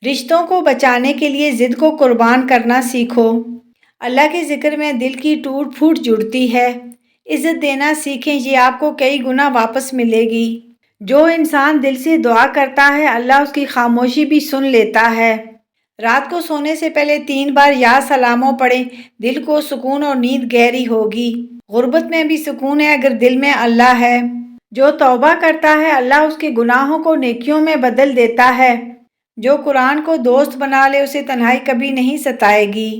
رشتوں کو بچانے کے لیے ضد کو قربان کرنا سیکھو۔ اللہ کے ذکر میں دل کی ٹوٹ پھوٹ جڑتی ہے۔ عزت دینا سیکھیں، یہ آپ کو کئی گنا واپس ملے گی۔ جو انسان دل سے دعا کرتا ہے اللہ اس کی خاموشی بھی سن لیتا ہے۔ رات کو سونے سے پہلے 3 بار یا سلاموں پڑھیں، دل کو سکون اور نیند گہری ہوگی۔ غربت میں بھی سکون ہے اگر دل میں اللہ ہے۔ جو توبہ کرتا ہے اللہ اس کے گناہوں کو نیکیوں میں بدل دیتا ہے۔ جو قرآن کو دوست بنا لے اسے تنہائی کبھی نہیں ستائے گی۔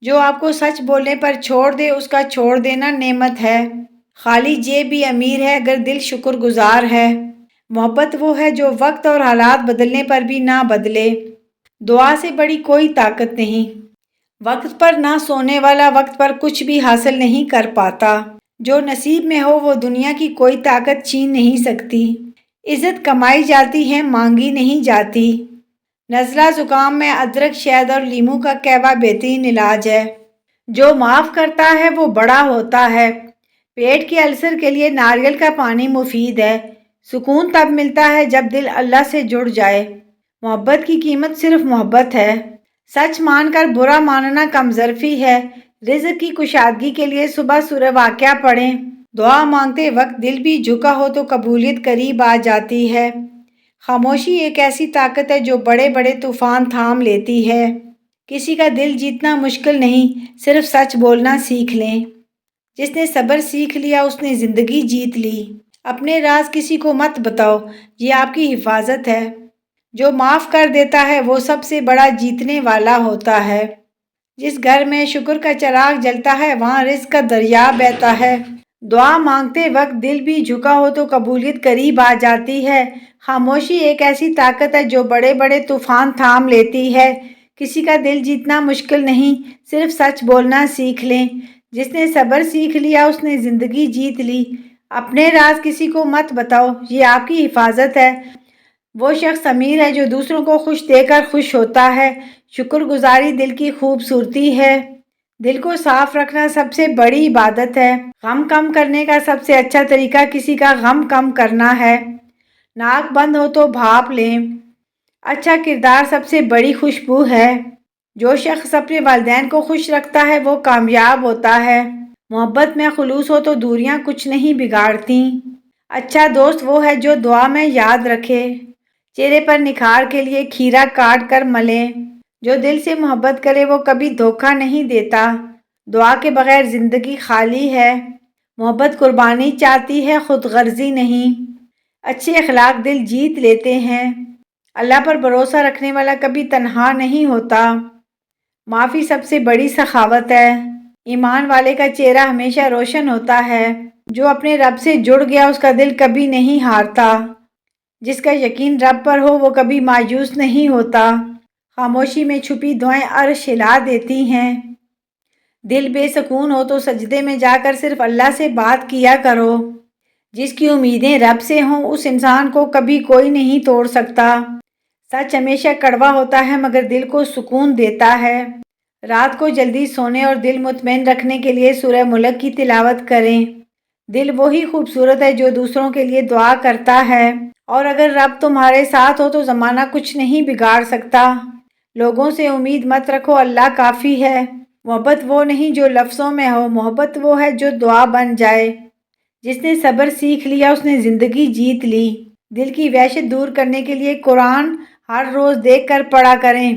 جو آپ کو سچ بولنے پر چھوڑ دے اس کا چھوڑ دینا نعمت ہے۔ خالی جیب بھی امیر ہے اگر دل شکر گزار ہے۔ محبت وہ ہے جو وقت اور حالات بدلنے پر بھی نہ بدلے۔ دعا سے بڑی کوئی طاقت نہیں۔ وقت پر نہ سونے والا وقت پر کچھ بھی حاصل نہیں کر پاتا۔ جو نصیب میں ہو وہ دنیا کی کوئی طاقت چھین نہیں سکتی۔ عزت کمائی جاتی ہے، مانگی نہیں جاتی۔ نزلہ زکام میں ادرک، شہد اور لیموں کا قہوہ بہترین علاج ہے۔ جو معاف کرتا ہے وہ بڑا ہوتا ہے۔ پیٹ کے السر کے لیے ناریل کا پانی مفید ہے۔ سکون تب ملتا ہے جب دل اللہ سے جڑ جائے۔ محبت کی قیمت صرف محبت ہے۔ سچ مان کر برا ماننا کمظرفی ہے۔ رزق کی کشادگی کے لیے صبح سورہ واقعہ پڑھیں۔ دعا مانگتے وقت دل بھی جھکا ہو تو قبولیت قریب آ جاتی ہے۔ خاموشی ایک ایسی طاقت ہے جو بڑے بڑے طوفان تھام لیتی ہے۔ کسی کا دل جیتنا مشکل نہیں، صرف سچ بولنا سیکھ لیں۔ جس نے صبر سیکھ لیا اس نے زندگی جیت لی۔ اپنے راز کسی کو مت بتاؤ، یہ آپ کی حفاظت ہے۔ جو معاف کر دیتا ہے وہ سب سے بڑا جیتنے والا ہوتا ہے۔ جس گھر میں شکر کا چراغ جلتا ہے وہاں رزق کا دریا بہتا ہے۔ دعا مانگتے وقت دل بھی جھکا ہو تو قبولیت قریب آ جاتی ہے۔ خاموشی ایک ایسی طاقت ہے جو بڑے بڑے طوفان تھام لیتی ہے۔ کسی کا دل جیتنا مشکل نہیں، صرف سچ بولنا سیکھ لیں۔ جس نے صبر سیکھ لیا اس نے زندگی جیت لی۔ اپنے راز کسی کو مت بتاؤ، یہ آپ کی حفاظت ہے۔ وہ شخص امیر ہے جو دوسروں کو خوش دے کر خوش ہوتا ہے۔ شکر گزاری دل کی خوبصورتی ہے۔ دل کو صاف رکھنا سب سے بڑی عبادت ہے۔ غم کم کرنے کا سب سے اچھا طریقہ کسی کا غم کم کرنا ہے۔ ناک بند ہو تو بھاپ لیں۔ اچھا کردار سب سے بڑی خوشبو ہے۔ جو شخص اپنے والدین کو خوش رکھتا ہے وہ کامیاب ہوتا ہے۔ محبت میں خلوص ہو تو دوریاں کچھ نہیں بگاڑتی۔ اچھا دوست وہ ہے جو دعا میں یاد رکھے۔ چہرے پر نکھار کے لیے کھیرا کاٹ کر ملیں۔ جو دل سے محبت کرے وہ کبھی دھوکہ نہیں دیتا۔ دعا کے بغیر زندگی خالی ہے۔ محبت قربانی چاہتی ہے، خود غرضی نہیں۔ اچھے اخلاق دل جیت لیتے ہیں۔ اللہ پر بھروسہ رکھنے والا کبھی تنہا نہیں ہوتا۔ معافی سب سے بڑی سخاوت ہے۔ ایمان والے کا چہرہ ہمیشہ روشن ہوتا ہے۔ جو اپنے رب سے جڑ گیا اس کا دل کبھی نہیں ہارتا۔ جس کا یقین رب پر ہو وہ کبھی مایوس نہیں ہوتا۔ خاموشی میں چھپی دعائیں عرش ہلا دیتی ہیں۔ دل بے سکون ہو تو سجدے میں جا کر صرف اللہ سے بات کیا کرو۔ جس کی امیدیں رب سے ہوں اس انسان کو کبھی کوئی نہیں توڑ سکتا۔ سچ ہمیشہ کڑوا ہوتا ہے مگر دل کو سکون دیتا ہے۔ رات کو جلدی سونے اور دل مطمئن رکھنے کے لیے سورہ ملک کی تلاوت کریں۔ دل وہی خوبصورت ہے جو دوسروں کے لیے دعا کرتا ہے، اور اگر رب تمہارے ساتھ ہو تو زمانہ کچھ نہیں بگاڑ سکتا۔ لوگوں سے امید مت رکھو، اللہ کافی ہے۔ محبت وہ نہیں جو لفظوں میں ہو، محبت وہ ہے جو دعا بن جائے۔ جس نے صبر سیکھ لیا اس نے زندگی جیت لی۔ دل کی وحشت دور کرنے کے لیے قرآن ہر روز دیکھ کر پڑھا کریں۔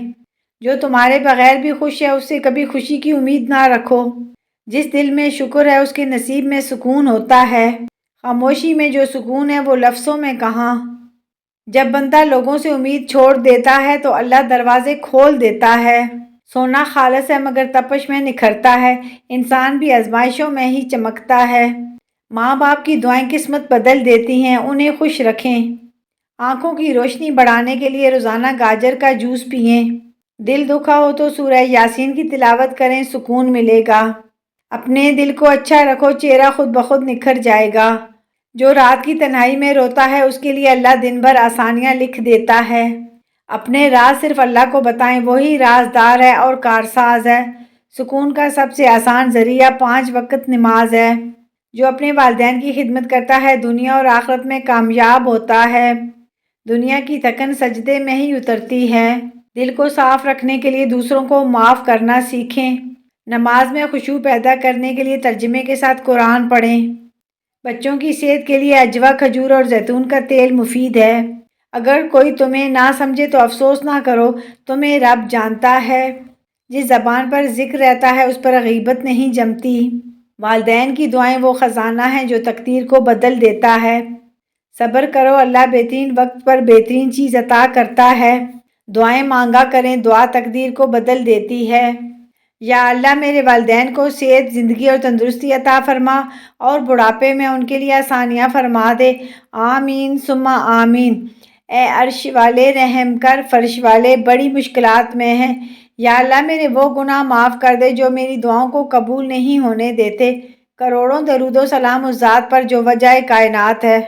جو تمہارے بغیر بھی خوش ہے اس سے کبھی خوشی کی امید نہ رکھو۔ جس دل میں شکر ہے اس کے نصیب میں سکون ہوتا ہے۔ خاموشی میں جو سکون ہے وہ لفظوں میں کہاں۔ جب بندہ لوگوں سے امید چھوڑ دیتا ہے تو اللہ دروازے کھول دیتا ہے۔ سونا خالص ہے مگر تپش میں نکھرتا ہے۔ انسان بھی آزمائشوں میں ہی چمکتا ہے۔ ماں باپ کی دعائیں قسمت بدل دیتی ہیں، انہیں خوش رکھیں۔ آنکھوں کی روشنی بڑھانے کے لیے روزانہ گاجر کا جوس پئیں۔ دل دکھا ہو تو سورہ یاسین کی تلاوت کریں، سکون ملے گا۔ اپنے دل کو اچھا رکھو، چہرہ خود بخود نکھر جائے گا۔ جو رات کی تنہائی میں روتا ہے اس کے لیے اللہ دن بھر آسانیاں لکھ دیتا ہے۔ اپنے راز صرف اللہ کو بتائیں، وہی رازدار ہے اور کارساز ہے۔ سکون کا سب سے آسان ذریعہ 5 وقت نماز ہے۔ جو اپنے والدین کی خدمت کرتا ہے دنیا اور آخرت میں کامیاب ہوتا ہے۔ دنیا کی تھکن سجدے میں ہی اترتی ہے۔ دل کو صاف رکھنے کے لیے دوسروں کو معاف کرنا سیکھیں۔ نماز میں خشوع پیدا کرنے کے لیے ترجمے کے ساتھ قرآن پڑھیں۔ بچوں کی صحت کے لیے عجوا، کھجور اور زیتون کا تیل مفید ہے۔ اگر کوئی تمہیں نہ سمجھے تو افسوس نہ کرو، تمہیں رب جانتا ہے۔ جس زبان پر ذکر رہتا ہے اس پر غیبت نہیں جمتی۔ والدین کی دعائیں وہ خزانہ ہیں جو تقدیر کو بدل دیتا ہے۔ صبر کرو، اللہ بہترین وقت پر بہترین چیز عطا کرتا ہے۔ دعائیں مانگا کریں، دعا تقدیر کو بدل دیتی ہے۔ یا اللہ میرے والدین کو صحت، زندگی اور تندرستی عطا فرما اور بڑھاپے میں ان کے لیے آسانیاں فرما دے۔ آمین ثم آمین۔ اے عرش والے رحم کر، فرش والے بڑی مشکلات میں ہیں۔ یا اللہ میرے وہ گناہ معاف کر دے جو میری دعاؤں کو قبول نہیں ہونے دیتے۔ کروڑوں درود و سلام اس ذات پر جو وجہ کائنات ہے۔